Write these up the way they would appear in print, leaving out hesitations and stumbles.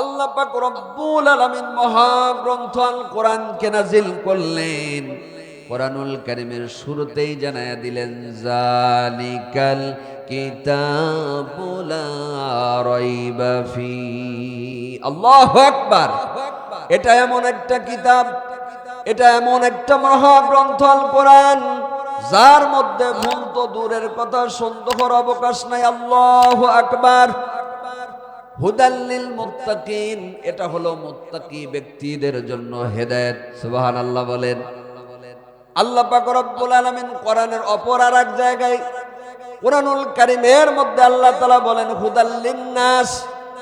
আল্লাহ পাক রব্বুল আলামিন মহাগ্রন্থ আল কোরআনকে নাজিল করলেন। কোরআনুল কারীমের শুরুতেই জানায়া দিলেন, জালিকাল কিতাবু লা রাইবা ফি। আল্লাহু আকবার। এটা এমন একটা কিতাব, এটা এমন একটা মহাগ্রন্থ আল কোরআন, যার মধ্যে ভুল তো দূরের কথা, সন্দেহের অবকাশ নাই। আল্লাহু আকবার। হুদাল্লিল মুত্তাকিন, এটা হলো মুত্তাকি ব্যক্তিদের জন্য হেদায়েত। সুবহানাল্লাহ বলেন। আল্লাহ পাক রব্বুল আলামিন কোরআনের অপর আর এক জায়গায়, কোরআনুল কারীমের মধ্যে আল্লাহ তাআলা বলেন, হুদাল্লিন নাস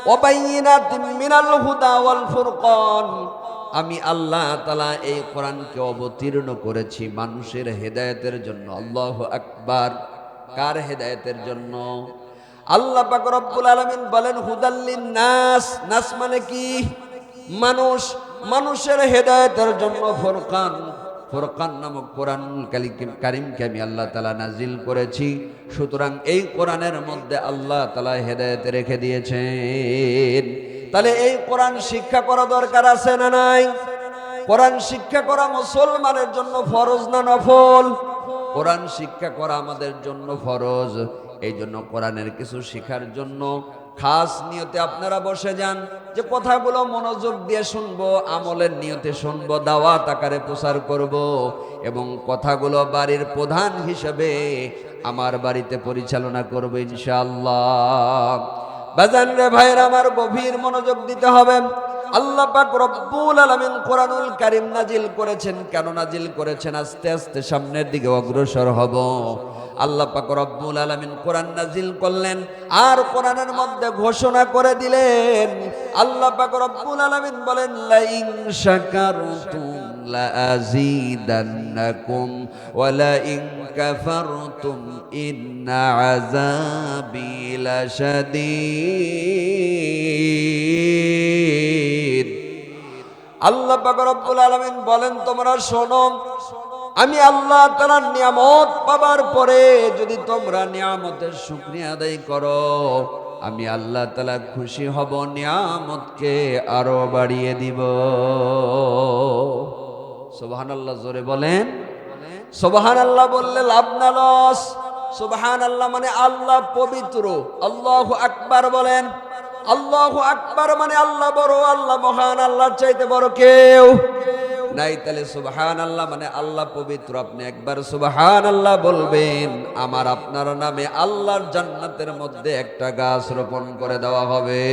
ওয়া বাইয়িনাতিন মিনাল হুদা ওয়াল ফুরকান। আমি আল্লাহ তাআলা এই কোরআনকে অবতীর্ণ করেছি মানুষের হেদায়েতের জন্য। আল্লাহু আকবার। কার হেদায়েতের জন্য? আল্লাহ পাক রব্বুল আলামিন বলেন হুদাল্লিন নাস। নাস মানে কি? মানুষ। মানুষের হেদায়েতের জন্য ফুরকান, ফুরকান নামক কোরআনুল কারীমকে আমি আল্লাহ তাআলা নাজিল করেছি। সুতরাং এই কোরআনের মধ্যে আল্লাহ তাআলা হেদায়েত রেখে দিয়েছেন। তাহলে এই কোরআন শিক্ষা করা দরকার আছে না নাই? কোরআন শিক্ষা করা মুসলমানের জন্য ফরজ না নফল? কোরআন শিক্ষা করা আমাদের জন্য ফরজ। এই জন্য কোরআনের কিছু শিখার জন্য খাস নিয়তে আপনারা বসে যান, যে কথাগুলো মনোযোগ দিয়ে শুনবো, আমলের নিয়তে শুনবো, দাওয়াত আকারে প্রচার করব, এবং কথাগুলো বাড়ির প্রধান হিসেবে আমার বাড়িতে পরিচালনা করব ইনশাআল্লাহ। বাজান রে ভাইরা আমার, গভীর মনোযোগ দিতে হবে। আল্লাহ পাক রব্বুল আলামিন কোরআনুল কারীম নাজিল করেছেন। কেন নাজিল করেছেন? আস্তে আস্তে সামনের দিকে অগ্রসর হব। আল্লাহ পাক রব্বুল আলামিন কোরআন নাজিল করলেন, আর কোরআনের মধ্যে ঘোষণা করে দিলেন। আল্লাহ পাক রব্বুল আলামিন বলেন, লাইন শাকারতুম লাযীদান্নাকুম ওয়া লাইন কাফারতুম ইন্না আযাবি লাশাদীদ। আল্লাহ পাক রব্বুল আলামিন বলেন, তোমরা শোনো, আমি আল্লাহ তাআলার নিয়ামত পাবার পরে যদি তোমরা নিয়ামতের শুকরিয়া আদায় করো, আমি আল্লাহ তাআলা খুশি হব, নিয়ামতকে আরো বাড়িয়ে দিব। সুবহানাল্লাহ, জোরে বলেন। সুবহানাল্লাহ বললে লাভ না লস? সুবহানাল্লাহ মানে আল্লাহ পবিত্র। আল্লাহু আকবার বলেন। আল্লাহু আকবার মানে আল্লাহ বড়, আল্লাহ মহান, আল্লাহর চাইতে বড় কেউ নাই। তাহলে সুবহানাল্লাহ মানে আল্লাহ পবিত্র। আপনি একবার সুবহানাল্লাহ বলবেন, আমার আপনার নামে আল্লাহর জান্নাতের মধ্যে একটা গাছ রোপণ করে দেওয়া হবে।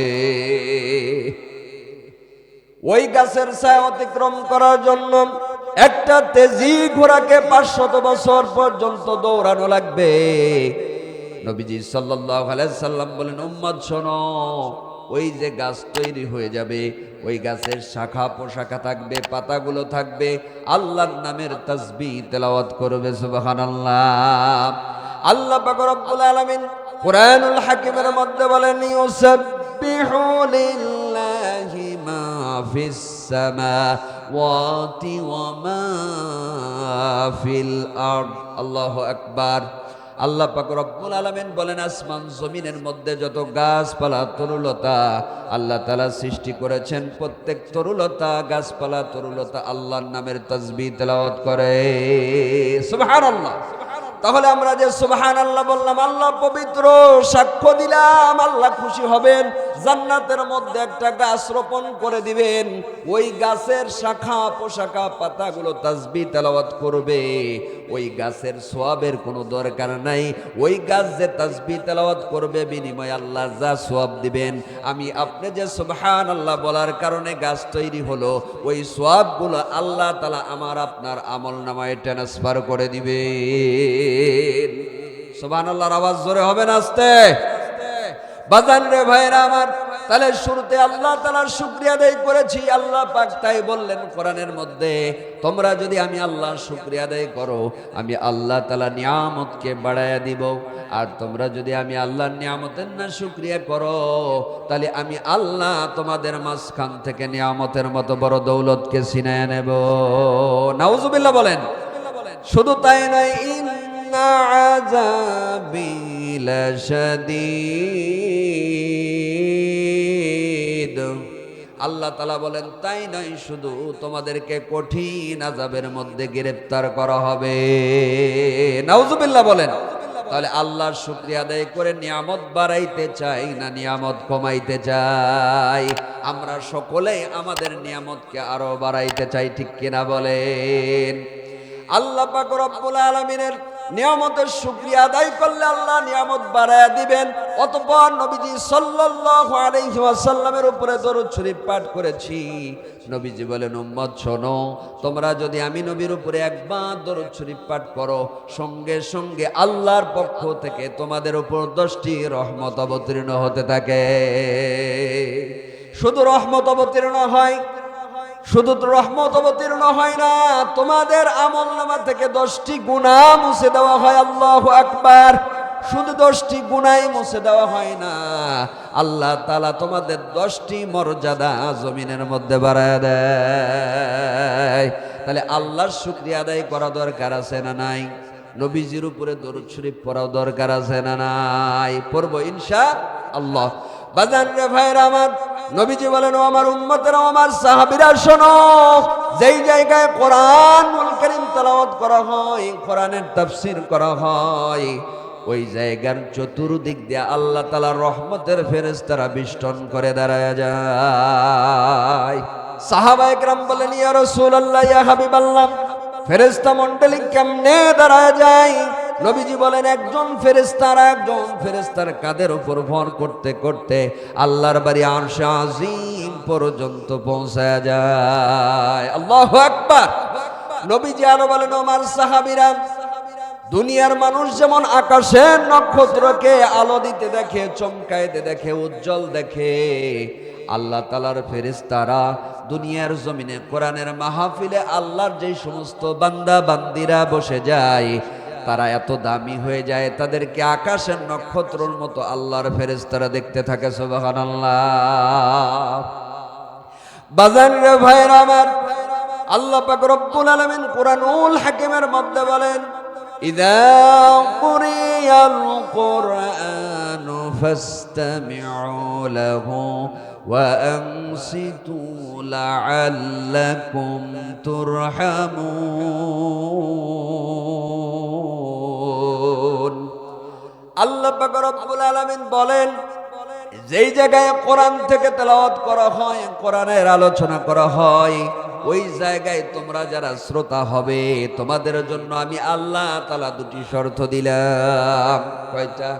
ওই গাছের ছায়া অতিক্রম করার জন্য একটা তেজি ঘোড়াকে 500 বছর পর্যন্ত দৌড়ানো লাগবে। নবীজি সাল্লাল্লাহু আলাইহি সাল্লাম বলেন, উম্মত শোনো, ওই যে গাছ তৈরি হয়ে যাবে, ওই গাছের শাখা পোশাখা থাকবে, পাতাগুলো থাকবে, আল্লাহর নামের তাসবিহ তেলাওয়াত করবে। সুবহানাল্লাহ। আল্লাহ পাক রব্বুল আলামিন কুরআনুল হাকিমের মধ্যে বলেন, ইউসাব্বিহু লিল্লাহি মা ফিস সামাওয়াতি ওয়া মা ফিল আরদ। আল্লাহু আকবার। আল্লাহ পাক রব্বুল আলামিন বলেন, আসমান জমিনের মধ্যে যত গাছপালা তরুলতা আল্লাহ তাআলা সৃষ্টি করেছেন, প্রত্যেক তরুলতা, গাছপালা, তরুলতা আল্লাহর নামের তাসবিহ তেলাওয়াত করে। সুবহানাল্লাহ। তাহলে আমরা যে সুবহানাল্লাহ বললাম, আল্লাহ পবিত্র, সাক্ষ্য দিলাম, আল্লাহ খুশি হবেন, জান্নাতের মধ্যে একটা গাছ রোপণ করে দিবেন। ওই গাছের শাখা পোশাখা পাতাগুলো তাসবিহ তেলাওয়াত করবে। ওই গাছের সওয়াবের কোনো দরকার নাই। ওই গাছ যে তাসবিহ তেলাওয়াত করবে, বিনিময়ে আল্লাহ যা সওয়াব দিবেন, আমি আপনি যে সুবহানাল্লাহ বলার কারণে গাছ তৈরি হলো, ওই সওয়াবগুলো আল্লাহ তাআলা আমার আপনার আমলনামায় ট্রান্সফার করে দিবে। সুবহানাল্লাহর আওয়াজ জোরে হবে না আস্তে? বাজান রে ভাইরা আমার, তাহলে শুরুতে আল্লাহ তাআলার শুকরিয়া আদায় করেছি। আল্লাহ পাক তাই বললেন কোরআনের মধ্যে, তোমরা যদি আমি আল্লাহর শুকরিয়া আদায় করো, আমি আল্লাহ তাআলা নিয়ামতকে বাড়ায়া দিব। আর তোমরা যদি আমি আল্লাহর নিয়ামতের না শুকরিয়া করো, তাহলে আমি আল্লাহ তোমাদের মাঝখান থেকে নিয়ামতের মতো বড় দৌলতকে ছিনায় নেব। নাউজুবিল্লাহ বলেন। শুধু তাই নয়, ইন্না আযাবি লাশাদীদ। আল্লাহ তাআলা বলেন তাই নয়, শুধু তোমাদেরকে কঠিন আযাবের মধ্যে গ্রেফতার করা হবে। নাউজুবিল্লাহ বলেন। তাহলে আল্লাহর শুকরিয়া আদায় করে নিয়ামত বাড়াইতে চাই না নিয়ামত কমাইতে চাই? আমরা সকলেই আমাদের নিয়ামতকে আরো বাড়াইতে চাই, ঠিক কিনা বলেন? আল্লাহ পাক রব্বুল আলামিনের নিয়ামতের শুকরিয়া আদায় করলে আল্লাহ নিয়ামত বাড়ায়া দিবেন। অতঃপর নবীজি সাল্লাল্লাহু আলাইহি ওয়াসাল্লামের উপরে দরুদ শরীফ পাঠ করেছি। নবীজি বলেন, উম্মত শোনো, তোমরা যদি আমি নবীর উপরে একবার দরুদ শরীফ পাঠ করো, সঙ্গে সঙ্গে আল্লাহর পক্ষ থেকে তোমাদের উপর 10টি রহমত অবতীর্ণ হতে থাকে। শুধু রহমত অবতীর্ণ হয়, শুধু তো রহমত অবতীর্ণ হয় না, তোমাদের আমলনামা থেকে 10টি গুনাহ মুছে দেওয়া হয়। আল্লাহু আকবার। শুধু 10টি গুনাহই মুছে দেওয়া হয় না, আল্লাহ তাআলা তোমাদের 10টি মর্যাদা জমিনের মধ্যে বাড়ায় দেয়। তাহলে আল্লাহর শুকরিয়া আদায় করা দরকার আছে না নাই? নবীজির উপরে দরুদ শরীফ পড়াও দরকার আছে না নাই? পড়ব ইনশাআল্লাহ। বাজান রে ভাইরা আমার, নবীজি বলেন, ও আমার উম্মতেরা, আমার সাহাবীরা শোনো, যেই জায়গায় কোরআনুল কারীম তেলাওয়াত করা হয়, কোরআনের তাফসীর করা হয়, ওই জায়গার চতুর্দিক দিয়ে আল্লাহ তাআলার রহমতের ফেরেশতারা বেষ্টন করে দাঁড়ায় যায়। সাহাবায়ে কেরাম বলেন, ইয়া রাসূলুল্লাহ, ইয়া হাবিবাল্লাহ, ফেরেশতা মণ্ডলী কেমনে দাঁড়ায় যায়? নবীজি বলেন, একজন ফেরেশতার কাঁধের উপর ভর করতে করতে আল্লাহর বাড়ি আরশে আজিম পর্যন্ত পৌঁছায় যায়। আল্লাহু আকবার। নবীজি আরো বলেন, আমার সাহাবীরা, দুনিয়ার মানুষ যেমন আকাশের নক্ষত্রকে আলো দিতে দেখে, চমকাইতে দেখে, উজ্জ্বল দেখে, আল্লাহ তাআলার ফেরেশতারা দুনিয়ার জমিনে কোরআনের মাহফিলে আল্লাহর যে সমস্ত বান্দা বান্দিরা বসে যায়, তারা এত দামি হয়ে যায়, তাদেরকে আকাশের নক্ষত্রের মতো আল্লাহর ফেরেশতারা দেখতে থাকে। সুবহানাল্লাহ। বাজান রে ভাইরা আমার, আল্লাহ পাক রব্বুল আলামিন কুরআনুল হাকিমের মধ্যে বলেন, ইযা কুরিয়াল কুরআনু ফাসতামিউ লাহু ওয়া আনসিতু লাআল্লাকুম তুরহামুন। আল্লাহ পাক রব্বুল আলামিন বলেন, যেই জায়গায় কোরআন থেকে তেলাওয়াত করা হয়, কোরআনের আলোচনা করা হয়, ওই জায়গায় তোমরা যারা শ্রোতা হবে, তোমাদের জন্য আমি আল্লাহ তাআলা 2টি শর্ত দিলাম। কয়টা?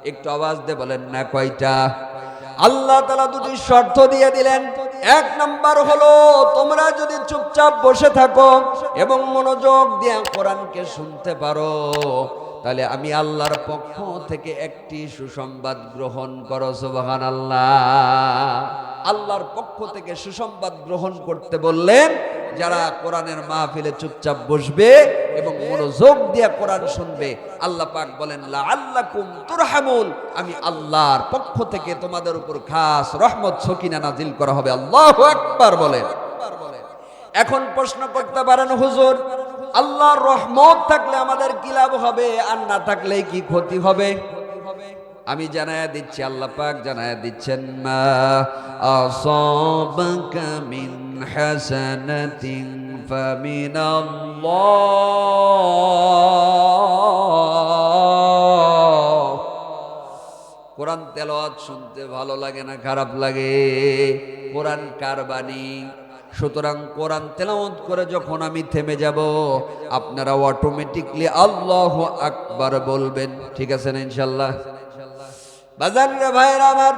একটু আওয়াজ দিয়ে বলেন না, কয়টা? আল্লাহ তাআলা 2টি শর্ত দিয়ে দিলেন। 1 নাম্বার হলো, তোমরা যদি চুপচাপ বসে থাকো এবং মনোযোগ দিয়ে কোরআনকে শুনতে পারো, তাহলে আমি আল্লাহর পক্ষ থেকে একটি সুসংবাদ গ্রহণ করো। সুবহানাল্লাহ। আল্লাহর পক্ষ থেকে সুসংবাদ গ্রহণ করতে বললেন যারা কোরআনের মাহফিলে চুপচাপ বসবে এবং মনোযোগ দিয়ে কোরআন শুনবে। আল্লাহ পাক বলেন, লাআল্লাকুম তুরহামুন, আমি আল্লাহর পক্ষ থেকে তোমাদের উপর খাস রহমত সকিনা নাজিল করা হবে। আল্লাহু আকবার বলেন। এখন প্রশ্ন করতে পারেন, হুজুর, আল্লাহর রহমত থাকলে আমাদের কি লাভ হবে, আর না থাকলে কি ক্ষতি হবে? আমি জানায়া দিচ্ছি, আল্লাহ পাক জানায়া দিচ্ছেন, মা আসাবাকা মিন হাসানাতিন ফামিনাল্লাহ। কোরআন তেলাওয়াত শুনতে ভালো লাগে না খারাপ লাগে? কোরআন কার বাণী? সুতরাং কোরআন তেলাওয়াত করে যখন আমি থেমে যাব, আপনারা অটোমেটিকলি আল্লাহু আকবার বলবেন। ঠিক আছে না ইনশাআল্লাহ? বাজান রে ভাইরা আমার,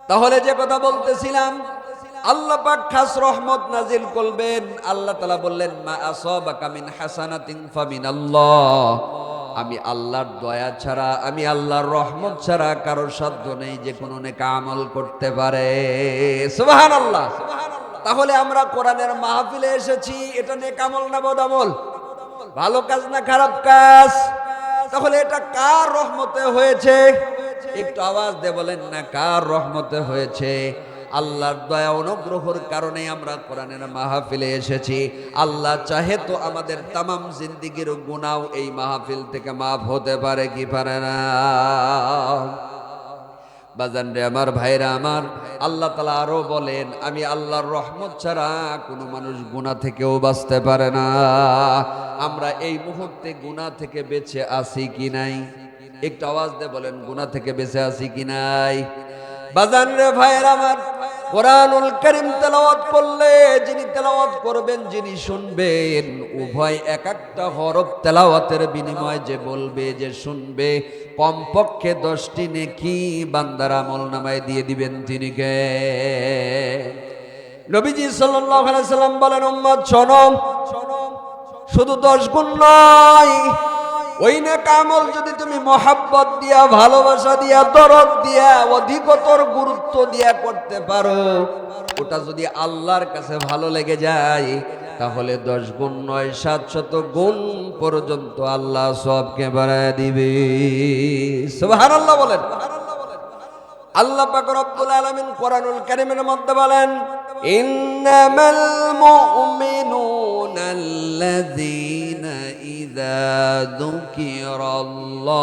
তাহলে যে কথা বলতেছিলাম, আল্লাহ পাক খাস রহমত নাজিল করবেন। আল্লাহ তাআলা বললেন, মা আসাবাকা মিন হাসানাতিন ফামিনাল্লাহ। আমি আল্লাহর দয়া ছাড়া, আমি আল্লাহর রহমত ছাড়া কারোর সাধ্য নেই যে কোনো নেক আমল করতে পারে। সুবহানাল্লাহ। তাহলে আমরা কোরআনের মাহফিলে এসেছি, এটা নেক আমল না বদ আমল? ভালো কাজ না খারাপ কাজ? তাহলে এটা কার রহমতে হয়েছে? একটু আওয়াজ দিয়ে বলেন না, কার রহমতে হয়েছে? আল্লাহর দয়া অনুগ্রহের কারণে আমরা কোরআনের মাহফিলে এসেছি। আল্লাহ চাহে তো আমাদের তামাম জিন্দেগির গুনাহ এই মাহফিল থেকে মাফ হতে পারে কি পারে না? বাজান রে আমার, ভাইরা আমার, আল্লাহ তাআলা আরো বলেন, আমি আল্লাহর রহমত ছাড়া কোনো মানুষ গুনাহ থেকেও বাঁচতে পারে না। আমরা এই মুহূর্তে গুনাহ থেকে বেঁচে আছি কি নাই? একটু আওয়াজ দিয়ে বলেন, গুনাহ থেকে বেঁচে আছি কি নাই? বাজান রে ভাইরা আমার, কোরআনুল কারীম তেলাওয়াত করলে যিনি তেলাওয়াত করবেন, যিনি শুনবেন, উভয় এক একটা হরফ তেলাওয়াতের বিনিময়ে যে বলবে, যে শুনবে, কমপক্ষে 10টি নেকি বান্দার আমলনামায় দিয়ে দিবেন তিনি কে? নবীজি সাল্লাল্লাহু আলাইহি সাল্লাম বলেন, উম্মত শোনো, শুধু 10 গুণ নয়, ওই নেক আমল যদি তুমি মহাব্বত দিয়া, ভালোবাসা দিয়া, দরদ দিয়া, অধিকতর গুরুত্ব দিয়া করতে পারো, ওটা যদি আল্লাহর কাছে ভালো লেগে যায়, তাহলে 10 গুণ নয়, 700 গুণ পর্যন্ত আল্লাহ সবকে বাড়ায় দিবে। সুবহানাল্লাহ বলেন। আল্লাহ পাক রব্বুল আলামিন কোরআনুল কারীমের মধ্যে বলেন, ইন্নামাল মুমিনুনা আল্লাযীনা ইযা যুকিরাল্লাহ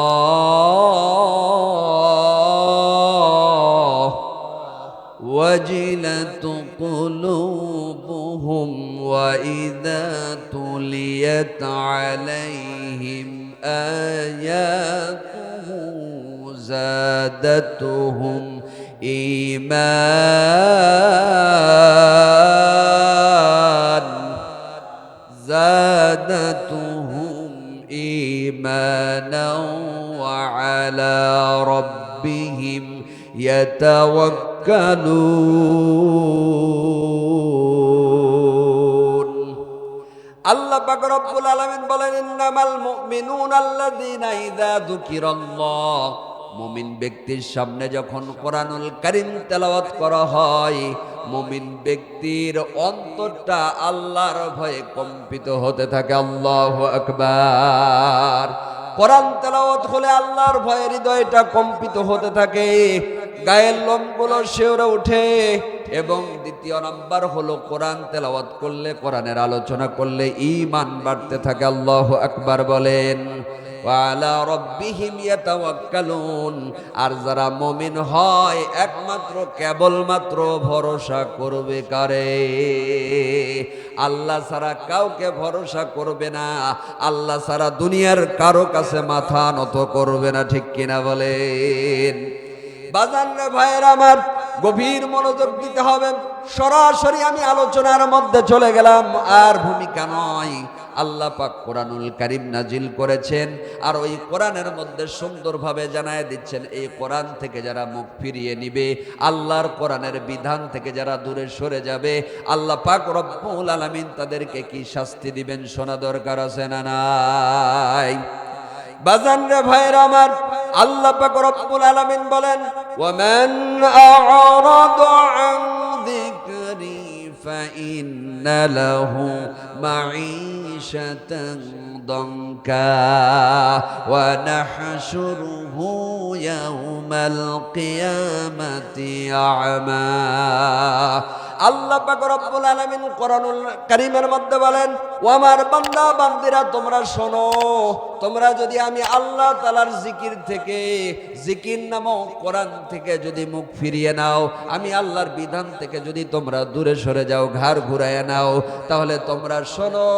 ওয়াজিলাত কুলুবুহুম ওয়া ইযা তুলিয়াত আলাইহিম আয়াতুহু زادتهم إيمانا وعلى ربهم يتوكلون আল্লাহ পাক রব্বুল আলামিন বলেন, ইন্নামাল মুমিনুনা আল্লাযীনা ইযা যুকিরাল্লাহ, মুমিন ব্যক্তির সামনে যখন কোরআনুল কারীম তেলাওয়াত করা হয়, মুমিন ব্যক্তির অন্তরটা আল্লাহর ভয়ে কম্পিত হতে থাকে। আল্লাহু আকবার। কোরআন তেলাওয়াত হলে আল্লাহর ভয়ে হৃদয়টা কম্পিত হতে থাকে, গায়ের লোমগুলো শিউরে ওঠে। এবং দ্বিতীয় নাম্বার হলো, কোরআন তেলাওয়াত করলে, কোরআনের আলোচনা করলে ঈমান বাড়তে থাকে। আল্লাহু আকবার বলেন। ওয়ালা রাব্বিহিম ইয়াতাওয়াক্কালুন, আর যারা মুমিন হয় একমাত্র কেবলমাত্র ভরসা করবে কারে? আল্লাহ ছাড়া কাউকে ভরসা করবে না, আল্লাহ ছাড়া দুনিয়ার কারো কাছে মাথা নত করবে না। ঠিক কিনা বলেন? বাজান রে ভাইয়েরা আমার, গভীর মনোযোগ দিতে হবে। সরাসরি আমি আলোচনার মধ্যে চলে গেলাম, আর ভূমিকা নয়। আল্লাহ পাক কোরআনুল কারীম নাজিল করেছেন, আর ওই কোরআনের মধ্যে সুন্দরভাবে জানায় দিচ্ছেন, এই কোরআন থেকে যারা মুখ ফিরিয়ে নিবে, আল্লাহর কোরআনের বিধান থেকে যারা দূরে সরে যাবে, আল্লাহ পাক রব্বুল আলামিন তাদেরকে কি শাস্তি দিবেন শোনা দরকার আছে না নাই? বাজান রে ভাইরা আমার, আল্লাহ পাক রব্বুল আলামিন বলেন, ওয়ামান আ'রাদা আন যিকরি ফাইন্না লাহু মাঈশাতান দানকা ওয়া নাহশুরুহু ইয়াওমাল কিয়ামাতি আ'মা। আল্লাহ পাক রব্বুল আলামিন কোরআনুল কারীমের মধ্যে বলেন, ও আমার বান্দা বান্দিরা, তোমরা শোনো, তোমরা যদি আমি আল্লাহ তাআলার জিকির থেকে, জিকির নামক কোরআন থেকে যদি মুখ ফিরিয়ে নাও, আমি আল্লাহর বিধান থেকে যদি তোমরা দূরে সরে যাও, ঘাড় ঘুরায় নাও, তাহলে তোমরা শোনো,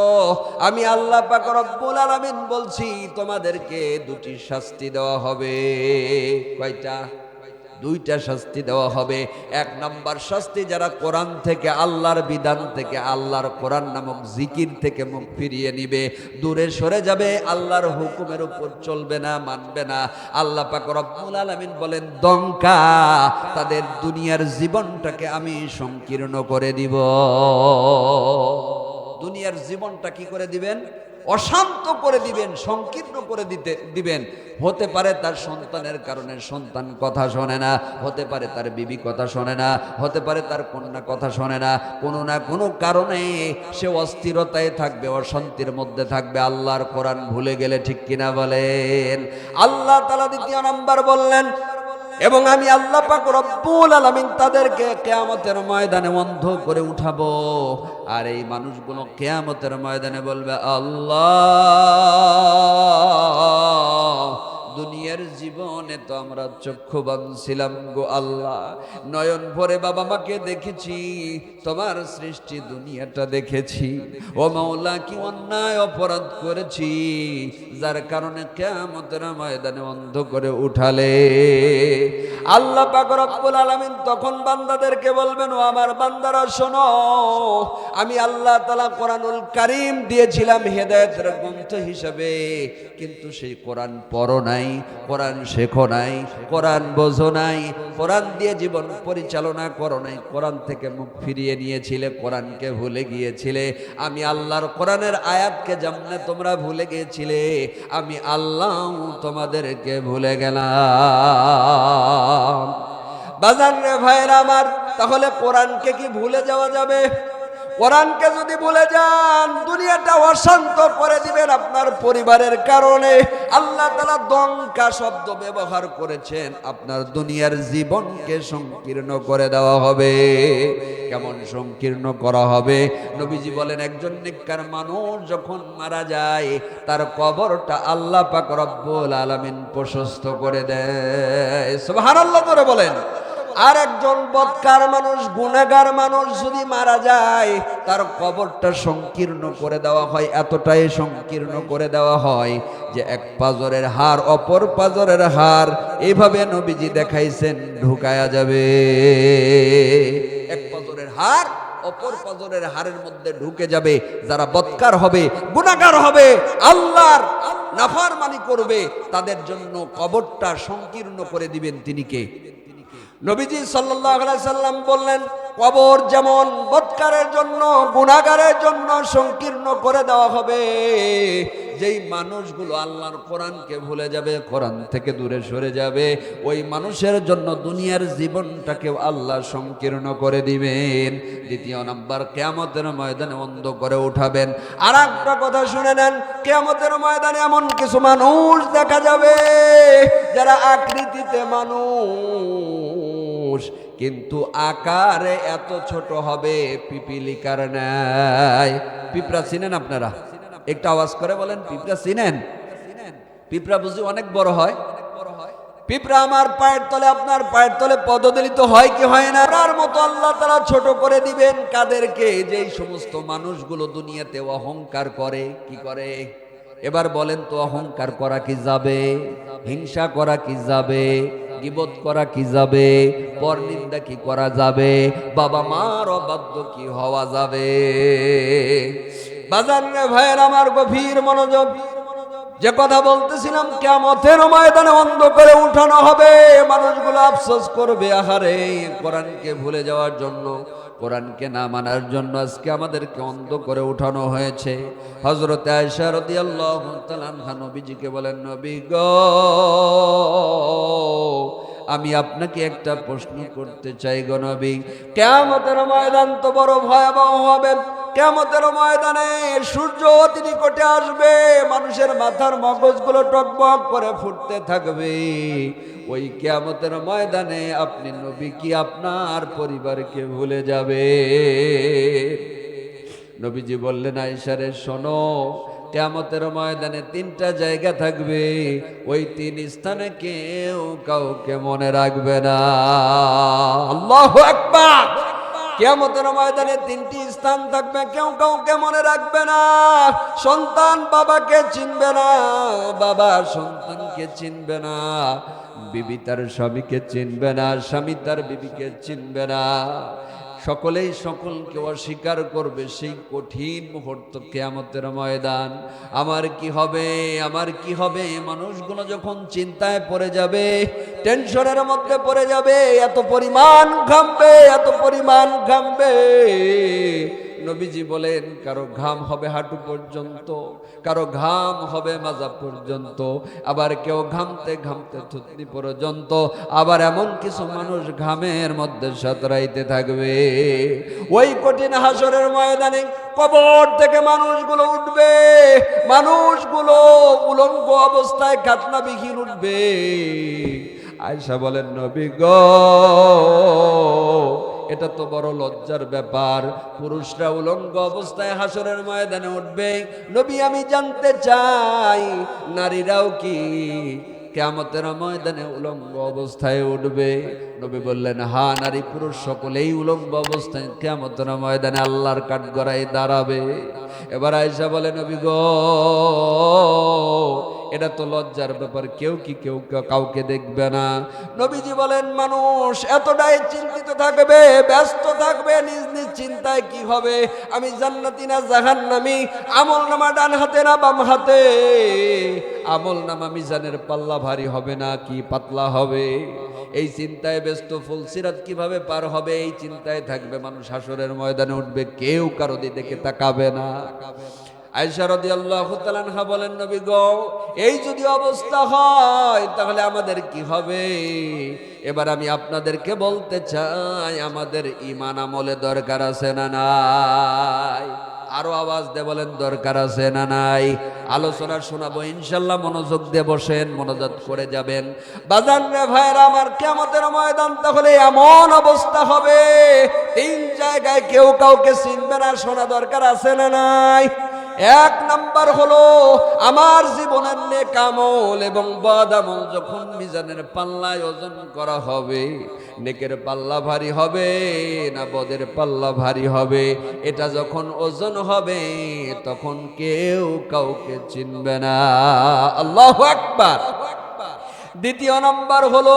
আমি আল্লাহ পাক রব্বুল আলামিন বলছি, তোমাদেরকে দুটি শাস্তি দেওয়া হবে। কয়টা? দুইটা শাস্তি দেওয়া হবে। এক নাম্বার শাস্তি, যারা কোরআন থেকে, আল্লাহর বিধান থেকে, আল্লাহর কোরআন নামক জিকির থেকে মুখ ফিরিয়ে নিবে, দূরে সরে যাবে, আল্লাহর হুকুমের উপর চলবে না, মানবে না, আল্লাহ পাক রব্বুল আলামিন বলেন, দঙ্কা, তাদের দুনিয়ার জীবনটাকে আমি সংকীর্ণ করে দিব। দুনিয়ার জীবনটা কি করে দিবেন? অশান্ত করে দিবেন, সংকীর্ণ করে দিবেন। হতে পারে তার সন্তানের কারণে সন্তান কথা শোনে না, হতে পারে তার বিবি কথা শোনে না, হতে পারে তার কন্যা কথা শোনে না, কোনো না কোনো কারণে সে অস্থিরতায় থাকবে, অশান্তির মধ্যে থাকবে, আল্লাহর কোরআন ভুলে গেলে। ঠিক কিনা বলেন? আল্লাহ তাআলা দ্বিতীয় নাম্বার বললেন, এবং আমি আল্লাহ পাক রব্বুল আলামিন তাদেরকে কিয়ামতের ময়দানে অন্ধ করে উঠাবো, আর এই মানুষগুলো কিয়ামতের ময়দানে বলবে, আল্লাহ, দুনিয়া দুনিয়ার জীবনে তো আমরা চক্ষুবান ছিলাম গো আল্লাহ, নয়ন ভরে বাবা মাকে দেখেছি, তোমার সৃষ্টি দুনিয়াটা দেখেছি। ও মাওলা, কি অন্যায় অপরাধ করেছি যার কারণে কিয়ামতের ময়দানে অন্ধ করে উঠালে। আল্লাহ পাক রব্বুল আলামিন তখন বান্দাদেরকে বলবেন, ও আমার বান্দারা শোনো, আমি আল্লাহ তাআলা কোরআনুল কারীম দিয়েছিলাম হেদায়েতের গ্রন্থ হিসেবে, কিন্তু সেই কোরআন পড়ো নাই, কোরআন শেখো নাই, কোরআন বোঝো নাই, কোরআন দিয়ে জীবন পরিচালনা করো নাই, কোরআন থেকে মুখ ফিরিয়ে নিয়েছিলে, কোরআনকে ভুলে গিয়েছিলে। আমি আল্লাহর কোরআনের আয়াতকে যেমন তোমরা ভুলে গিয়েছিলে, আমি আল্লাহ তোমাদেরকে ভুলে গেলাম। বাজার রে ভাইরা আমার, তাহলে কোরআনকে কি ভুলে যাওয়া যাবে? কোরআনকে যদি ভুলে যান, দুনিয়াটা অশান্ত করে দিবেন আপনার পরিবারের কারণে। আল্লাহ তাআলা দঙ্কা শব্দ ব্যবহার করেছেন, আপনার দুনিয়ার জীবনকে সংকীর্ণ করে দেওয়া হবে। কেমন সংকীর্ণ করা হবে? নবীজি বলেন, একজন নেককার মানুষ যখন মারা যায়, তার কবরটা আল্লাহ পাক রব্বুল আলামিন প্রশস্ত করে দেয়। সুবহানাল্লাহ করে বলেন। আর একজন বদকার মানুষ, গুনাহগার মানুষ যদি মারা যায়, তার কবরটা সংকীর্ণ করে দেওয়া হয়। এতটাই সংকীর্ণ করে দেওয়া হয় যে এক পাজরের হাড় অপর পাজরের হাড়, এইভাবে নবীজি দেখাইছেন, ঢুকায়া যাবে। এক পাজরের হাড় অপর পাজরের হাড়ের মধ্যে ঢুকে যাবে। যারা বদকার হবে, গুনাহগার হবে, আল্লাহর নাফরমানি করবে, তাদের জন্য কবরটা সংকীর্ণ করে দিবেন তিনি কে? নবীজি সাল্লাল্লাহু আলাইহি সাল্লাম বললেন, কবর যেমন বদকারের জন্য, গুনাহগারের জন্য সংকীর্ণ করে দেওয়া হবে, যেই মানুষগুলো আল্লাহর কোরআনকে ভুলে যাবে, কোরআন থেকে দূরে সরে যাবে, ওই মানুষের জন্য দুনিয়ার জীবনটাকেও আল্লাহ সংকীর্ণ করে দিবেন। দ্বিতীয় নাম্বার, কিয়ামতের ময়দানে অন্ধ করে উঠাবেন। আর একটা কথা শুনে নেন, কিয়ামতের ময়দানে এমন কিছু মানুষ দেখা যাবে যারা আকৃতিতে মানুষ, কিন্তু আকারে এত ছোট হবে পিপিলিকার ন্যায়। পিঁপড়া চিনেন আপনারা? একটা আওয়াজ করে বলেন, পিঁপড়া চিনেন? পিঁপড়া বুঝি অনেক বড় হয়। পিঁপড়া আমার পায়ের তলে, আপনার পায়ের তলে পদদলিত হয় কি হয় না? তার মতো আল্লাহ তাআলা ছোট করে দিবেন কাদেরকে? যেই সমস্ত মানুষগুলো দুনিয়াতে অহংকার করে। কি করে? এবার বলেন তো, অহংকার করা কি যাবে? হিংসা করা কি যাবে? গীবত করা কি যাবে? পরনিন্দা কি করা যাবে? বাবা মার অবাধ্য কি হওয়া যাবে? বাজার রে ভাইয়ের আমার, গভীর মনোযোগ। যে কথা বলতেছিলাম, কিয়ামতের ময়দানে অন্ধ করে উঠানো হবে। মানুষগুলো আফসোস করবে, আহারে কোরআনকে ভুলে যাওয়ার জন্য, কোরআনকে না মানার জন্য আজকে আমাদেরকে অন্ধ করে উঠানো হয়েছে। হযরত আয়েশা রাদিয়াল্লাহু তাআলা আনহা নবীজিকে বলেন, নবী গো, আমি আপনাকে একটা প্রশ্ন করতে চাই গো নবী। কিয়ামতের ময়দান তো বড় ভয়াবহ হবে। কিয়ামতের ময়দানে সূর্য অতি নিকটে আসবে, মানুষের মাথার মগজগুলো টকবক করে ফুটতে থাকবে। ওই কিয়ামতের ময়দানে আপনি নবী কি আপনার পরিবারকে ভুলে যাবে? নবীজি বললেন, আয়েশা রে শোনো, কিয়ামতের ময়দানে তিনটা জায়গা থাকবে, ওই তিন স্থানে কেউ কাউকে মনে রাখবে না। আল্লাহু আকবার। কিয়ামতের ময়দানে তিনটি স্থান থাকবে, কেউ কাউকে মনে রাখবে না। সন্তান বাবাকে চিনবে না, বাবা সন্তানকে চিনবে না, বিবি তার স্বামীকে চিনবে না, স্বামী তার বিবিকে চিনবে না। সকলেই সকলকে অস্বীকার করবে। সেই কঠিন মুহূর্ত কিয়ামতের ময়দান। আমার কি হবে, আমার কি হবে? মানুষগুলো যখন চিন্তায় পড়ে যাবে, টেনশনের মধ্যে পড়ে যাবে, এত পরিমাণ ঘামবে, এত পরিমাণ ঘামবে। নবীজি বলেন, কারো ঘাম হবে হাঁটু পর্যন্ত, কারো ঘাম হবে মাজা পর্যন্ত, আবার কেউ ঘামতে ঘামতে থুতনি পর্যন্ত, আবার এমন কিছু মানুষ ঘামের মধ্যে সাঁতরাইতে থাকবে। ওই কঠিন হাসরের ময়দানে কবর থেকে মানুষগুলো উঠবে, মানুষগুলো উলঙ্গ অবস্থায় খাতনাবিহীন উঠবে। আয়েশা বলেন, নবী গো, এটা তো বড় লজ্জার ব্যাপার। পুরুষরা উলঙ্গ অবস্থায় হাসরের ময়দানে উঠবে। নবী, আমি জানতে চাই নারীরাও কি কিয়ামতের ময়দানে উলঙ্গ অবস্থায় উঠবে। নবী বললেন, হ্যাঁ, নারী পুরুষ সকলেই উলঙ্গ অবস্থায় কিয়ামতের ময়দানে আল্লাহর কাঠগড়ায় দাঁড়াবে। এবার আয়েশা বলে, নবী গো, এটা তো লজ্জার ব্যাপার, কেউ কাউকে দেখবে না। নবীজি বলেন, মানুষ এতটাই চিন্তিত থাকবে, ব্যস্ত থাকবে, নিজ নিজ চিন্তায় কি হবে, আমি জান্নাতি না জাহান্নামী, আমল নামা ডান হাতে না বাম হাতে, আমল নামা মিজানের পাল্লা ভারী হবে না কি পাতলা হবে, এই চিন্তায় ব্যস্ত। ফুলসিরাত কিভাবে পার হবে এই চিন্তায় থাকবে মানুষ। হাসরের ময়দানে উঠবে, কেউ কারো দিকে তাকাবে না। আয়েশা রাদিয়াল্লাহু তাআলা আনহা বলেন, নবী গো, এই যদি অবস্থা হয় তাহলে আমাদের কি হবে? এবার আমি আপনাদেরকে বলতে চাই, আমাদের ঈমান আমলে দরকার আছে না নাই? আরো আওয়াজ দিয়ে বলেন, দরকার আছে না নাই? আলোচনা শোনাবো ইনশাআল্লাহ, মনোযোগ দিয়ে বসেন, মনোযোগ করে যাবেন। বাজান রে ভাইরা আমার, কিয়ামতের ময়দান তাহলে এমন অবস্থা হবে, তিন জায়গায় কেউ কাউকে চিনবে না। শোনা দরকার আছে না নাই? এক নাম্বার হলো, আমার জীবনের নেক আমল এবং বদ আমল যখন মিজানের পাল্লায় ওজন করা হবে, নেকের পাল্লা ভারী হবে না বদের পাল্লা ভারী হবে, এটা যখন ওজন হবে তখন কেউ কাউকে চিনবে না। আল্লাহু আকবার। দ্বিতীয় নাম্বার হলো,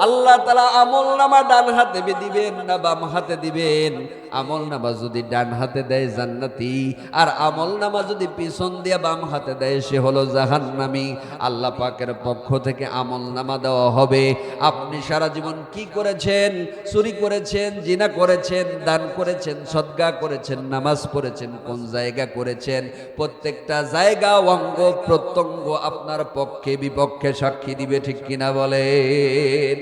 আল্লাহ তাআলা আমল নামা ডান হাতে দিবেন না বাম হাতে দিবেন। আমল নামা যদি ডান হাতে দেয় জান্নাতি, আর আমল নামা যদি পিছন দিয়ে বাম হাতে দেয় সে হলো জাহান্নামী। আল্লাহ পাকের পক্ষ থেকে আমল নামা দেওয়া হবে। আপনি সারা জীবন কি করেছেন? চুরি করেছেন, জিনা করেছেন, দান করেছেন, সদকা করেছেন, নামাজ পড়েছেন, কোন জায়গা করেছেন, প্রত্যেকটা জায়গা অঙ্গ প্রত্যঙ্গ আপনার পক্ষে বিপক্ষে সাক্ষী দিবে, ঠিক কিনা বলেন?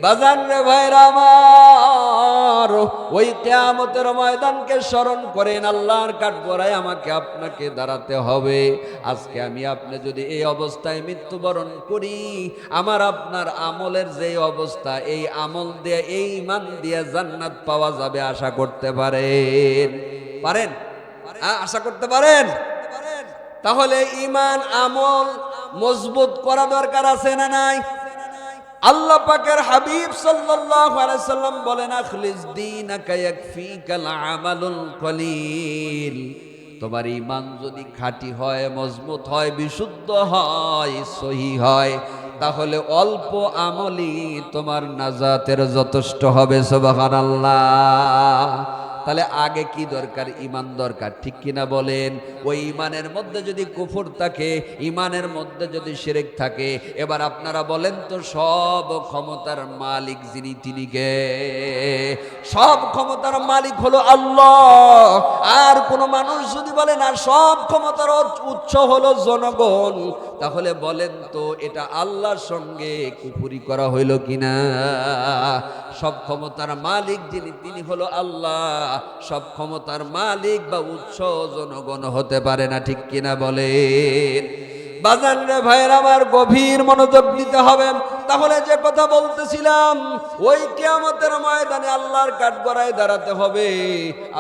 বাজান রে ভাইরা আমার, ওই কিয়ামতের ময়দানকে স্মরণ করেন। আল্লাহর কাঠগড়ায় আমাকে আপনাকে দাঁড়াতে হবে। আজকে আমি আপনি যদি এই অবস্থায় মৃত্যুবরণ করি, আমার আপনার আমলের যে অবস্থা, এই আমল দিয়ে, এই ঈমান দিয়ে জান্নাত পাওয়া যাবে আশা করতে পারেন? পারেন? আশা করতে পারেন? তাহলে ঈমান আমল মজবুত করা দরকার আছে না নাই? আল্লাহ পাকের হাবিব সাল্লাল্লাহু আলাইহি সাল্লাম বলেন, আখলিস দীনাকা ইয়াকফিকাল আমালুল কলিল। তোমার ঈমান যদি খাঁটি হয়, মজবুত হয়, বিশুদ্ধ হয়, সহি হয়, তাহলে অল্প আমলই তোমার নাজাতের যথেষ্ট হবে। সুবহানাল্লাহ। তাহলে আগে কি দরকার? ঈমান দরকার, ঠিক কিনা বলেন? ওই ঈমানের মধ্যে যদি কুফর থাকে, ঈমানের মধ্যে যদি শিরক থাকে, এবার আপনারা বলেন তো, সব ক্ষমতার মালিক যিনি, তিনি কে? সব ক্ষমতার মালিক হলো আল্লাহ। আর কোন মানুষ যদি বলে না সব ক্ষমতার উৎস হলো জনগণ, তাহলে বলেন তো এটা আল্লাহর সঙ্গে কুফরি করা হইল কিনা? সব ক্ষমতার মালিক যিনি, তিনি হলো আল্লাহ। সব ক্ষমতার মালিক বা উৎস জনগণ হতে পারে না, ঠিক কিনা বলেন? বাজান রে ভাইয়ের আমার, গভীর মনোযোগ দিতে হবে। তাহলে যে কথা বলতেছিলাম, ওই কিয়ামতের ময়দানে আল্লাহর কাঠগড়ায় দাঁড়াতে হবে।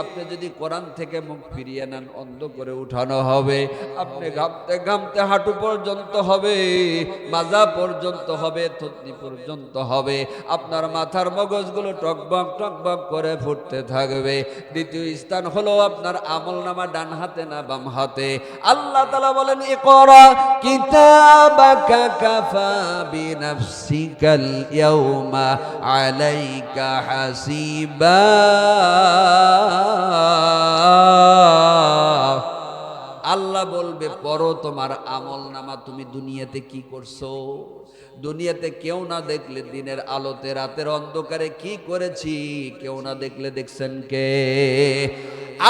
আপনি যদি কোরআন থেকে মুখ ফিরিয়ে নেন, অন্ধ করে উঠানো হবে। আপনি ঘামতে ঘামতে হাঁটু পর্যন্ত হবে, মাজা পর্যন্ত হবে, থুতনি পর্যন্ত হবে। আপনার মাথার মগজগুলো টকবক টকবক করে ফুটতে থাকবে। দ্বিতীয় স্থান হলো আপনার আমলনামা ডান হাতে না বাম হাতে। আল্লাহ তাআলা বলেন, ইকরা কিতাবাকা কাফা বিনাফসিকাল ইয়াউমা আলাইকা হাসিবা। আল্লাহ বলবে, পড়ো তোমার আমল নামা, তুমি দুনিয়াতে কি করছো। দুনিয়াতে কেউ না দেখলে দিনের আলোতে রাতের অন্ধকারে কি করেছি, কেউ না দেখলে দেখছেন কে?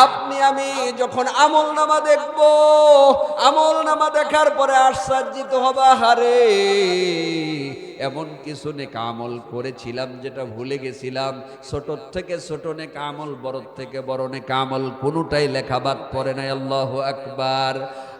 আপনি আমি যখন আমল নামা দেখবো, আমল নামা দেখার পরে আশ্চর্যিত হবা, হারে এমন কিছু নেক আমল করেছিলাম যেটা ভুলে গেছিলাম। ছোট থেকে ছোট নেক আমল, বড় থেকে বড় নেক আমল, কোনোটাই লেখা বাদ পড়ে নাই। আল্লাহু আকবার।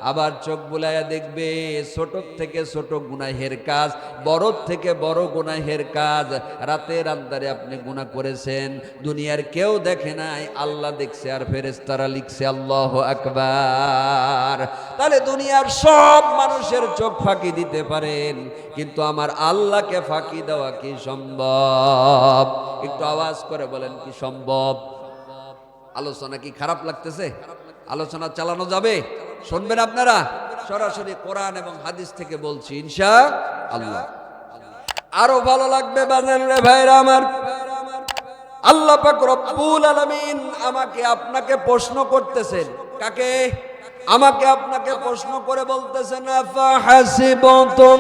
আবার চোখ বুলাইয়া দেখবে ছোট থেকে ছোট গুনাহের কাজ, বড় থেকে বড় গুনাহের কাজ রাতের আন্ধারে আপনি গুনাহ করেছেন, দুনিয়ার কেউ দেখে নাই, আল্লাহ দেখছে আর ফেরেশতারা লিখছে। আল্লাহু আকবার। তাহলে দুনিয়ার সব মানুষের চোখ ফাঁকি দিতে পারেন, কিন্তু আমার আল্লাহকে ফাঁকি দেওয়া কি সম্ভব? একটু আওয়াজ করে বলেন, কি সম্ভব? আলোচনা কি খারাপ লাগতেছে? আলোচনা চালানো যাবে? শুনবেন আপনারা? সরাসরি কোরআন এবং হাদিস থেকে বলছি ইনশাআল্লাহ। আরো ভালো লাগবে বাজান রে ভাইরা আমার। আল্লাহ পাক রব্বুল আলামিন আমাকে আপনাকে প্রশ্ন করতেছেন। কাকে? আমাকে আপনাকে প্রশ্ন করে বলতেছেন, আফা হাসিবতুম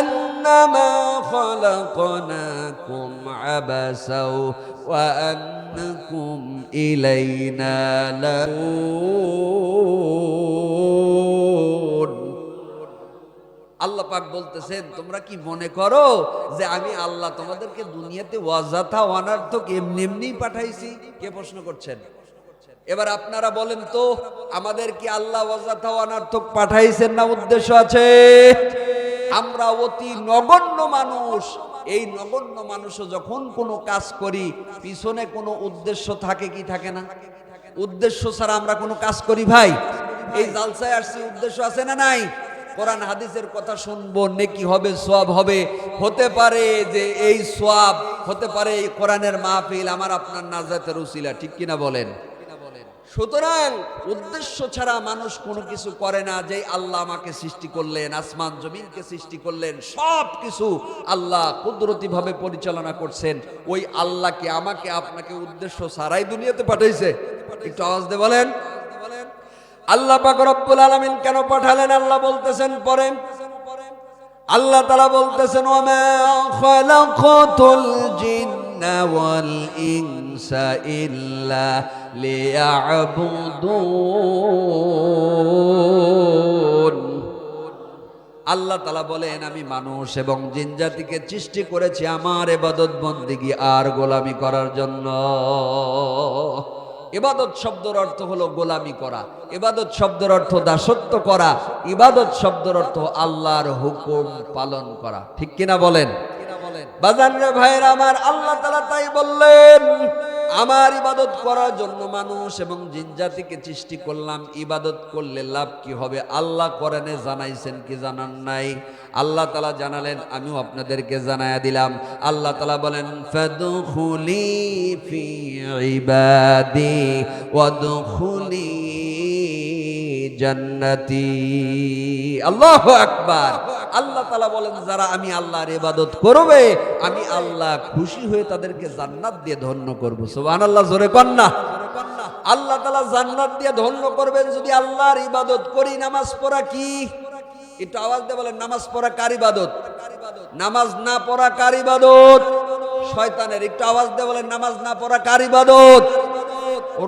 আন্নামা খালাকনাকুম আবাসাও ওয়া আন্নাকুম ইলাইনা লা তুরজাউন। আল্লাহ পাক বলতেছেন, তোমরা কি মনে করো যে আমি আল্লাহ তোমাদেরকে দুনিয়াতে ওয়াজাথা অনার্থক এমনি এমনি পাঠাইছি? কে প্রশ্ন করছেন? এবার আপনারা বলেন তো, আমাদের কি আল্লাহ ওয়াজাথা অনার্থক পাঠাইছেন না উদ্দেশ্য আছে? আমরা অতি নগণ্য মানুষ। এই নগণ্য মানুষও যখন কোনো কাজ করি পিছনে কোনো উদ্দেশ্য থাকে কি থাকে না? উদ্দেশ্য ছাড়া আমরা কোনো কাজ করি ভাই? এই জালসায় আসছি, উদ্দেশ্য আছে না নাই? কোরআন হাদিসের কথা শুনবো, নেকি হবে, সওয়াব হবে। হতে পারে যে এই সওয়াব, হতে পারে এই কোরআনের মাহফিল আমার আপনার নাজাতের উসিলা, ঠিক কিনা বলেন? সুতরাং উদ্দেশ্য ছাড়া মানুষ কোনো কিছু করে না। যে আল্লাহ আমাকে সৃষ্টি করলেন, আসমান জমিনকে সৃষ্টি করলেন, সব কিছু আল্লাহ কুদরতি ভাবে পরিচালনা করছেন, ওই আল্লাহকে আমাকে আপনাকে উদ্দেশ্য ছাড়াই দুনিয়াতে পাঠাইছে। একটু আওয়াজ দিয়ে বলেন, আল্লাহ পাক রব্বুল আলামিন কেন পাঠালেন? আল্লাহ বলতেছেন পরে, আল্লাহ তাআলা বলতেছেন, ওয়া খালাকাতুল জিন্না ওয়াল ইনসা ইল্লা লিয়াবুদুন। আল্লাহ তাআলা বলেন, আমি মানুষ এবং জিন জাতিকে সৃষ্টি করেছি আমার ইবাদত বন্দেগী আর গোলামি করার জন্য। ইবাদত শব্দের অর্থ হলো গোলামি করা, ইবাদত শব্দের অর্থ দাসত্ব করা, ইবাদত শব্দের অর্থ আল্লাহর হুকুম পালন করা, ঠিক কিনা বলেন? বাজান রে ভাইরা আমার, আল্লাহ তাআলা তাই বললেন, আমার ইবাদত করার জন্য মানুষ এবং জিন জাতিকে সৃষ্টি করলাম। ইবাদত করলে লাভ কি হবে? আল্লাহ কোরআনে জানাইছেন কি জানান নাই? আল্লাহ তাআলা জানালেন, আমিও আপনাদেরকে জানায়া দিলাম। আল্লাহ তাআলা বলেন, ফাদখুলি ফি ইবাদি ওয়াদখুলি জান্নাতি। আল্লাহু আকবার। আল্লাহ তাআলা বলেন, যারা আমি আল্লাহর ইবাদত করবে, আমি আল্লাহ খুশি হয়ে তাদেরকে জান্নাত দিয়ে ধন্য করব। সুবহানাল্লাহ, জোরে কন না। আল্লাহ তাআলা জান্নাত দিয়ে ধন্য করবেন যদি আল্লাহর ইবাদত করি। নামাজ পড়া কি? একটু আওয়াজ দিয়ে বলেন, নামাজ পড়া কার ইবাদত? নামাজ না পড়া কার ইবাদত? শয়তানের। একটু আওয়াজ দিয়ে বলেন, নামাজ না পড়া কার ইবাদত?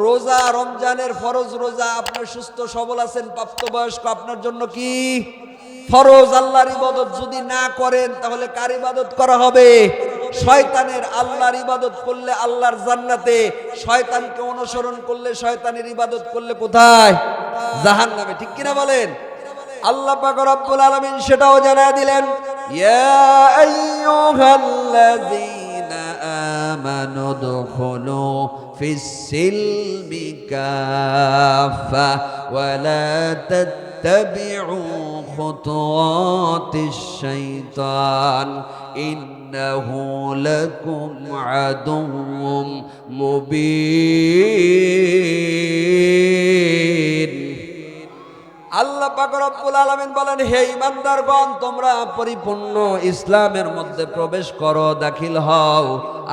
রোজা, রমজানের ফরজ রোজা, আপনার সুস্থ সবল আছেন, প্রাপ্তবয়স্ক, আপনার জন্য কি ফরজ? আল্লাহর ইবাদত যদি না করেন তাহলে কার ইবাদত করা হবে? শয়তানের। আল্লাহর ইবাদত করলে আল্লাহর জান্নাতে, শয়তানকে অনুসরণ করলে, শয়তানের ইবাদত করলে কোথায়? জাহান্নামে, ঠিক কিনা বলেন? আল্লাহ পাক রব্বুল আলামিন সেটাও জানায় দিলেন, ইয়া আইয়ুহাল্লাযীনা আমানু দুখুলু ফিস সিলমি কাফা ওয়া লা তাত্তাবিউ খুতুওয়াতিশ শাইতান ইন্নাহু লাকুম আদুউম মুবিন। আল্লাহ পাক রব্বুল আলামিন বলেন, হে ঈমানদারগণ, তোমরা পরিপূর্ণ ইসলামের মধ্যে প্রবেশ করো, দাখিল হও,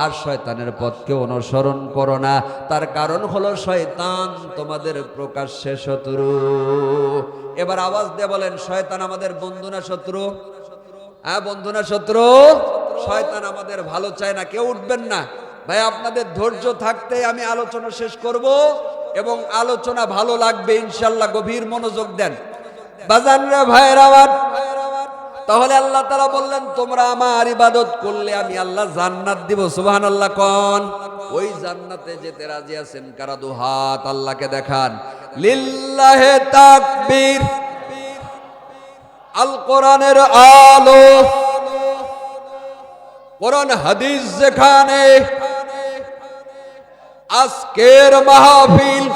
আর শয়তানের পথকে অনুসরণ করো না। তার কারণ হলো শয়তান তোমাদের প্রকাশ্যে শত্রু। এবার আওয়াজ দিয়ে বলেন, শয়তান আমাদের বন্ধু না শত্রু? হ্যাঁ, বন্ধু না শত্রু? শয়তান আমাদের ভালো চায় না। কেউ উঠবেন না ভাই, আপনাদের ধৈর্য থাকতে আমি আলোচনা শেষ করব এবং আলোচনা ভালো লাগবে ইনশাআল্লাহ। গভীর মনোযোগ দেন বাজান রে ভাইরা আমার। তাহলে আল্লাহ তাআলা বললেন, তোমরা আমার ইবাদত করলে আমি আল্লাহ জান্নাত দিব। সুবহানাল্লাহ কোন? ওই জান্নাতে যেতে রাজি আছেন কারা? দু হাত আল্লাহকে দেখান। লিল্লাহে তাকবীর। আল কোরআনের আলো, কোরআন হাদিস যেখানে, আজকের মাহফিল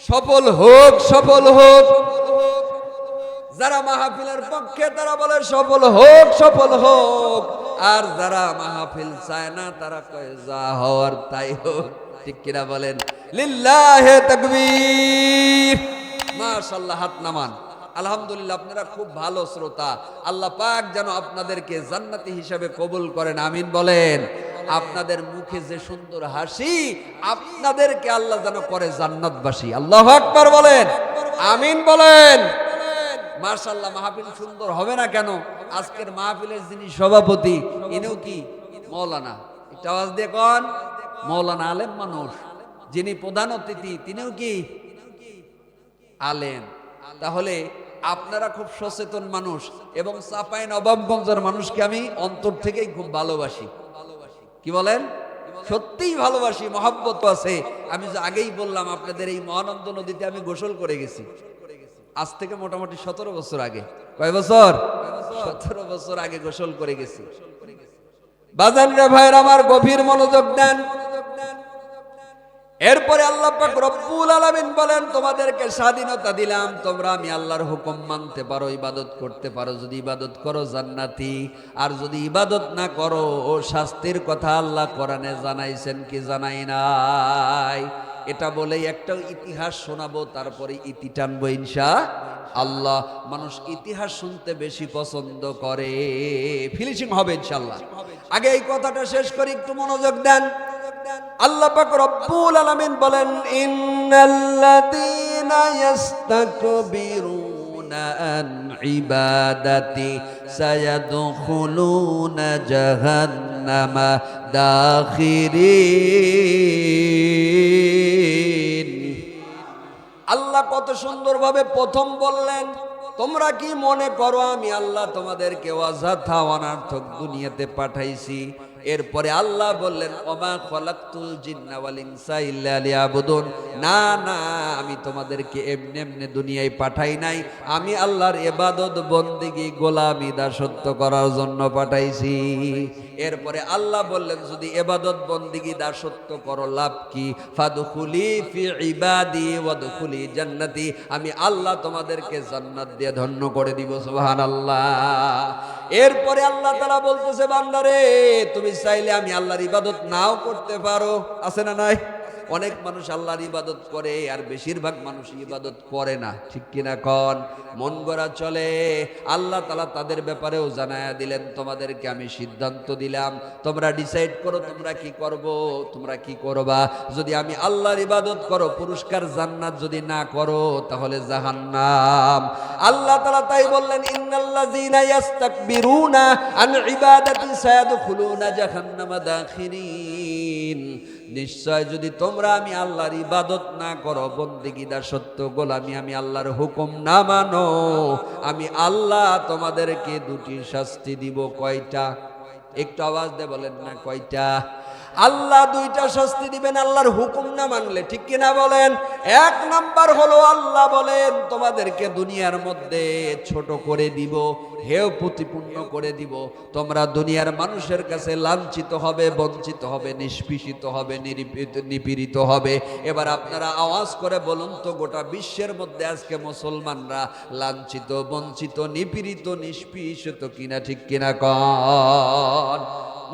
সফল হোক, সফল হোক। যারা মাহফিলের পক্ষে তারা বলে সফল হোক, সফল হোক। আর যারা মাহফিল চায় না তারা কয় যা হওয়ার তাই হোক। ঠিক কিনা বলেন? লিল্লাহে তাকবীর, মাশাআল্লাহ। হাত নামান। আলহামদুলিল্লাহ, আপনারা খুব ভালো শ্রোতা। আল্লাহ পাক যেন আপনাদেরকে জান্নাতি হিসাবে কবুল করেন, আমিন বলেন। আপনাদের মুখে যে সুন্দর হাসি, আপনাদেরকে আল্লাহ যেন করে জান্নাতবাসী। আল্লাহু আকবার বলেন, আমিন বলেন। মাশাআল্লাহ, মাহফিল সুন্দর হবে না কেন? আজকের মাহফিলের যিনি সভাপতি, ইনিও কি মাওলানা? একটা আওয়াজ দিয়ে কোন? মাওলানা, আলেম মানুষ। যিনি প্রধান অতিথি, তিনিও কি আলেম। তাহলে আপনারা খুব সচেতন মানুষ, এবং চাঁপাইনবাবগঞ্জের মানুষকে আমি অন্তর থেকেই খুব ভালোবাসি। কি বলেন? সত্যিই ভালোবাসি, মহব্বত আছে। আমি যে আগেই বললাম, আপনাদের এই মহানন্দ নদীতে আমি গোসল করে গেছি আজ থেকে মোটামুটি 17 বছর আগে। কয় বছর? 17 বছর আগে গোসল করে গেছি। বাজান রে ভাইরা আমার, গভীর মনোযোগ দেন। এরপরে আল্লাহ পাক রব্বুল আলামিন বলেন, তোমাদেরকে স্বাধীনতা দিলাম, তোমরা আমি আল্লাহর হুকুম মানতে পারো, ইবাদত করতে পারো। যদি ইবাদত করো জান্নাতি, আর যদি ইবাদত না করো ও শাস্তির কথা আল্লাহ কোরআনে জানাইছেন কি জানাই নাই? এটা বলেই একটা ইতিহাস শোনাবো, তারপরে ইতি টানবো ইনশাআল্লাহ। মানুষ ইতিহাস শুনতে বেশি পছন্দ করে, ফিনিশিং হবে ইনশাআল্লাহ। আগে এই কথাটা শেষ করি, একটু মনোযোগ দেন। আল্লাহ পাক রব্বুল আলামিন বলেন, ইন্নাল্লাযীনা ইস্তাকবিরুনা আন ইবাদাতি সায়াদখুলুনা জাহান্নামা দাখিরিন। আল্লাহ কত সুন্দরভাবে প্রথম বললেন, তোমরা কি মনে করো আমি আল্লাহ তোমাদেরকে অযথা অনার্থক দুনিয়াতে পাঠাইছি? এরপরে আল্লাহ বললেন, ওমা খলাকতুল জিন্না ওয়াল ইনসা ইল্লা লিয়াবুদুন। না না, আমি তোমাদেরকে এমনি এমনি দুনিয়ায় পাঠাই নাই। আমি আল্লাহর ইবাদত বন্দেগী গোলামি দাসত্ব করার জন্য পাঠাইছি। এরপরে আল্লাহ বললেন, যদি ইবাদত বন্দেগী দাসত্ব করো লাভ কি? ফাদখুলি ফি ইবাদি ওয়াদখুলি জান্নাতি। আমি আল্লাহ তোমাদেরকে জান্নাত দিয়ে ধন্য করে দিব। সুবহানাল্লাহ। এরপরে আল্লাহ তাআলা বলতেছে, বান্দারে তুমি চাইলে আমি আল্লাহর ইবাদত নাও করতে পারো। আছে না নাই? অনেক মানুষ আল্লাহর ইবাদত করে, আর বেশিরভাগ মানুষ ইবাদত করে না। ঠিক কিনা কন? মন গড়া চলে। আল্লাহ তাআলা তাদের ব্যাপারেও জানায়া দিলেন, তোমাদেরকে আমি সিদ্ধান্ত দিলাম, তোমরা ডিসাইড করো তোমরা কি করবো, তোমরা কি করবা। যদি আমি আল্লাহর ইবাদত করো পুরস্কার জান্নাত, যদি না করো তাহলে জাহান্নাম। আল্লাহ তাআলা তাই বললেন, ইন্নাল্লাযীনা ইস্তাকবিরুনা আন ইবাদাতি সায়াদখুলুনা জাহান্নামা দাখিরিন। নিশ্চয় যদি তোমরা আমি আল্লাহর ইবাদত না করো, বন্দেগী দাসত্ব গোলামি, আমি আল্লাহর হুকুম না মানো, আমি আল্লাহ তোমাদেরকে দুটি শাস্তি দিব। কয়টা? একটু আওয়াজ দিয়ে বলেন না, কয়টা? আল্লাহ দুইটা শাস্তি দিবেন আল্লাহর হুকুম না মানলে। ঠিক কিনা বলেন? এক নাম্বার হলো আল্লাহ বলেন, তোমাদেরকে দুনিয়ার মধ্যে ছোট করে দিব, হেয় প্রতিপূর্ণ করে দিব। তোমরা দুনিয়ার মানুষের কাছে লাঞ্ছিত হবে, বঞ্চিত হবে, নিষ্পেষিত হবে, নিপীড়িত হবে। এবার আপনারা আওয়াজ করে বলুন তো, গোটা বিশ্বের মধ্যে আজকে মুসলমানরা লাঞ্ছিত, বঞ্চিত, নিপীড়িত, নিষ্পেষিত কিনা? ঠিক কিনা কন?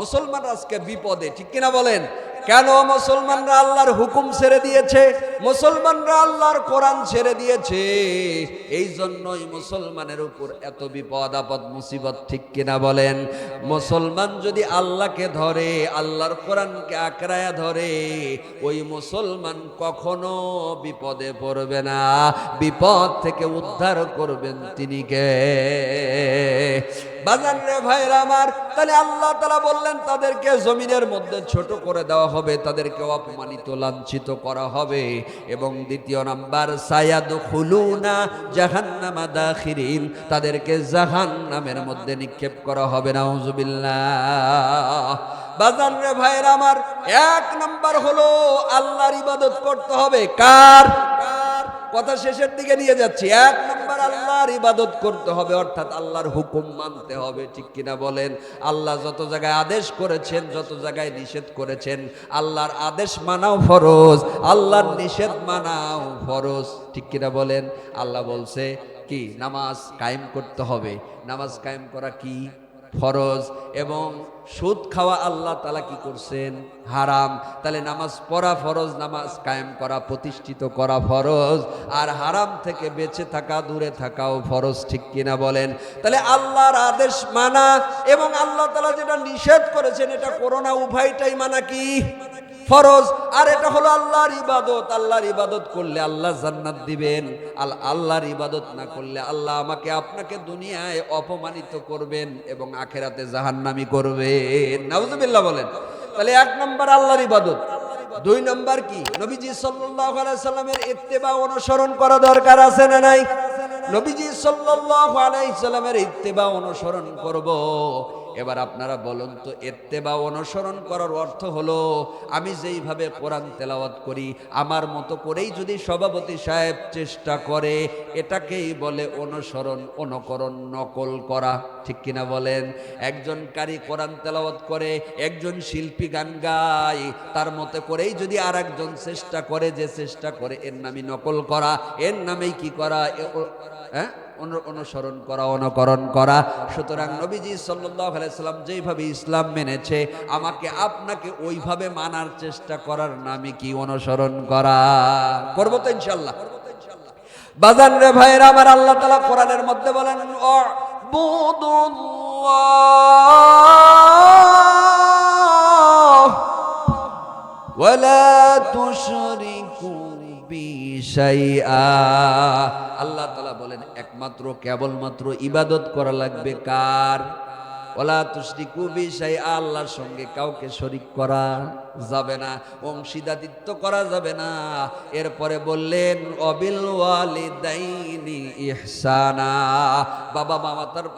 মুসলমান আজকে বিপদে। ঠিক কিনা বলেন? কেন? মুসলমানরা আল্লাহর হুকুম ছেড়ে দিয়েছে, মুসলমানরা আল্লাহর কোরআন ছেড়ে দিয়েছে। এই জন্যই মুসলমানের উপর এত বিপদ আপদ মুসিবত। ঠিক কিনা বলেন? মুসলমান যদি আল্লাহকে ধরে, আল্লাহর কোরআনকে আঁকড়ায়া ধরে, ওই মুসলমান কখনো বিপদে পড়বে না। বিপদ থেকে উদ্ধার করবেন তিনি কে? বাজান রে ভাইরা আমার, তাহলে আল্লাহ তাআলা বললেন তাদেরকে জমিনের মধ্যে ছোট করে দেওয়া হবে, তাদেরকে অপমানিত লাঞ্ছিত করা হবে। এবং দ্বিতীয় নাম্বার, সায়াদখুলুনা জাহান্নামা দাখিরিন, তাদেরকে জাহান্নামের মধ্যে নিক্ষেপ করা হবে। নাউজুবিল্লাহ। বাজান রে ভাইরা আমার, এক নাম্বার হলো আল্লাহর ইবাদত করতে হবে। কার? কথা শেষের দিকে নিয়ে যাচ্ছি। এক নাম্বার আল্লাহ আল্লাহর ইবাদত করতে হবে, অর্থাৎ আল্লাহর হুকুম মানতে হবে, ঠিক কিনা বলেন? আল্লাহ যত জায়গায় আদেশ করেছেন, যত জায়গায় নিষেধ করেছেন, আল্লাহর আদেশ মানাও ফরজ, আল্লাহর নিষেধ মানাও ফরজ, ঠিক কিনা বলেন? আল্লাহ বলছে কি নামাজ কায়েম করতে হবে, নামাজ কায়েম করা কি ফরজ, এবং সুদ খাওয়া আল্লাহ তাআলা কি করছেন হারাম। তাহলে নামাজ পড়া ফরজ, নামাজ কায়েম করা প্রতিষ্ঠিত করা ফরজ, আর হারাম থেকে বেঁচে থাকা দূরে থাকাও ফরজ, ঠিক কিনা বলেন? তাহলে আল্লাহর আদেশ মানা এবং আল্লাহ তাআলা যেটা নিষেধ করেছেন এটা করোনা, উভয়টাই মানা কি ফরজ। আর এটা হলো আল্লাহর ইবাদত। আল্লাহর ইবাদত করলে আল্লাহ জান্নাত দিবেন, আল্লাহর ইবাদত না করলে আল্লাহ আমাকে আপনাকে দুনিয়ায় অপমানিত করবেন এবং আখেরাতে জাহান্নামী করবেন। নাউজুবিল্লাহ বলেন। তাহলে এক নম্বর আল্লাহর ইবাদত। দুই নম্বর কি? নবীজি সাল্লাল্লাহু আলাইহি সাল্লামের ইত্তেবা অনুসরণ করা দরকার আছে না নাই? নবীজি সাল্লাল্লাহু আলাইহি সাল্লামের ইত্তেবা অনুসরণ করব। এবার আপনারা বলুন তো, ইত্তেবা অনুসরণ করার অর্থ হলো আমি যেইভাবে কোরআন তেলাওয়াত করি আমার মতো করেই যদি সভাপতি সাহেব চেষ্টা করে, এটাকেই বলে অনুসরণ, অনুকরণ, নকল করা, ঠিক কিনা বলেন? একজন কারি কোরআন তেলাওয়াত করে, একজন শিল্পী গান গায়, তার মতো করেই যদি আর একজন চেষ্টা করে, যে চেষ্টা করে, এর নামই নকল করা, এর নামেই কি করা? অনুসরণ করা, অনুকরণ করা। সুতরাং নবীজি সাল্লাল্লাহু আলাইহি সাল্লাম যেইভাবে ইসলাম মেনেছে আমাকে আপনাকে ওইভাবে মানার চেষ্টা করার নামই কি? অনুসরণ করা। করব তো ইনশাআল্লাহ। বাজান রে ভাইরা আমার, আল্লাহ তাআলা কোরআনের মধ্যে বলেন উ'বুদুল্লাহ ওয়ালা তুশরিকু বিশাইআ। আল্লাহ তাআলা বলেন একমাত্র কেবলমাত্র ইবাদত করা লাগবে কার? ওয়ালা তুশরিকু বিশাইআ, আল্লাহর সঙ্গে কাউকে শরীক করা যাবে না, অংশীদারিত্ব করা যাবে না। এরপরে বললেন অবিল ওয়ালিদাইনি ইহসানা,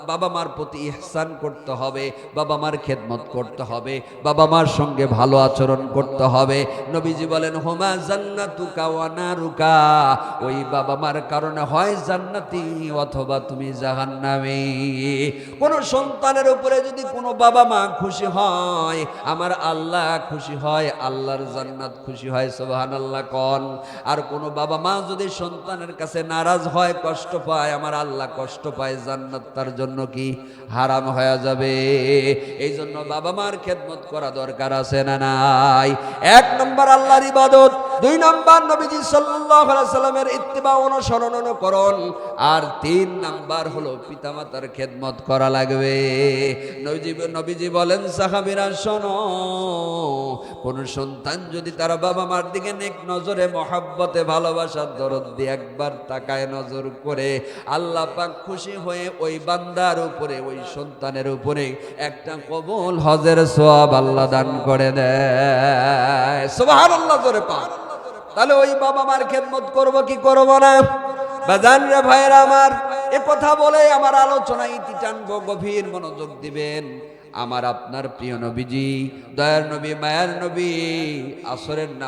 বাবা মার প্রতি ইহসান করতে হবে, বাবা মার খেদমত করতে হবে, বাবা মার সঙ্গে ভালো আচরণ করতে হবে। নবীজি বলেন হুমা জান্নাতুকা ওয়া নারুকা, ওই বাবা মার কারণে হয় জান্নাতি অথবা তুমি জাহান্নামী। কোন সন্তানের উপরে যদি কোনো বাবা মা খুশি হয়, আমার আল্লাহ খুশি হয়, আল্লাহর জান্নাত খুশি হয়, সুবহানাল্লাহ কোন। আর কোন বাবা মা যদি সন্তানের কাছে নারাজ হয়, কষ্ট পায়, আমার আল্লাহ কষ্ট পায়, জান্নাত তার জন্য কি হারাম হয়ে যাবে। এই জন্য বাবা মার খেদমত করা দরকার আছে না নাই? এক নম্বর আল্লাহর ইবাদত, দুই নম্বর নবীজি সাল্লাল্লাহু আলাইহি সাল্লামের ইত্তিবা অনুসরণ অনুকরণ, আর তিন নাম্বার হলো পিতামাতার খেদমত করা লাগবে। নবীজি বলেন সাহাবীরা শোনো, কোন সন্তান যদি তার বাবা মার দিকে নেক নজরে মহব্বতে ভালোবাসার দরদ দিয়ে একবার তাকায় নজর করে, আল্লাহ পাক খুশি হয়ে ওই বান্দার উপরে, ওই সন্তানের উপরে একটা কবুল হজের সওয়াব আল্লাহ দান করে দেয়। সুবহানাল্লাহ জোরে পাক। তাহলে ওই বাবা মার খেদমত করব কি করব না? বাজান রে ভাইরা আমার, এ কথা বলে আমার আলোচনা ইতি টানবো, গভীর মনোযোগ দিবেন। আমার আপনার প্রিয় নবীজি, দয়ার নবী, মায়ার নবী, আসরের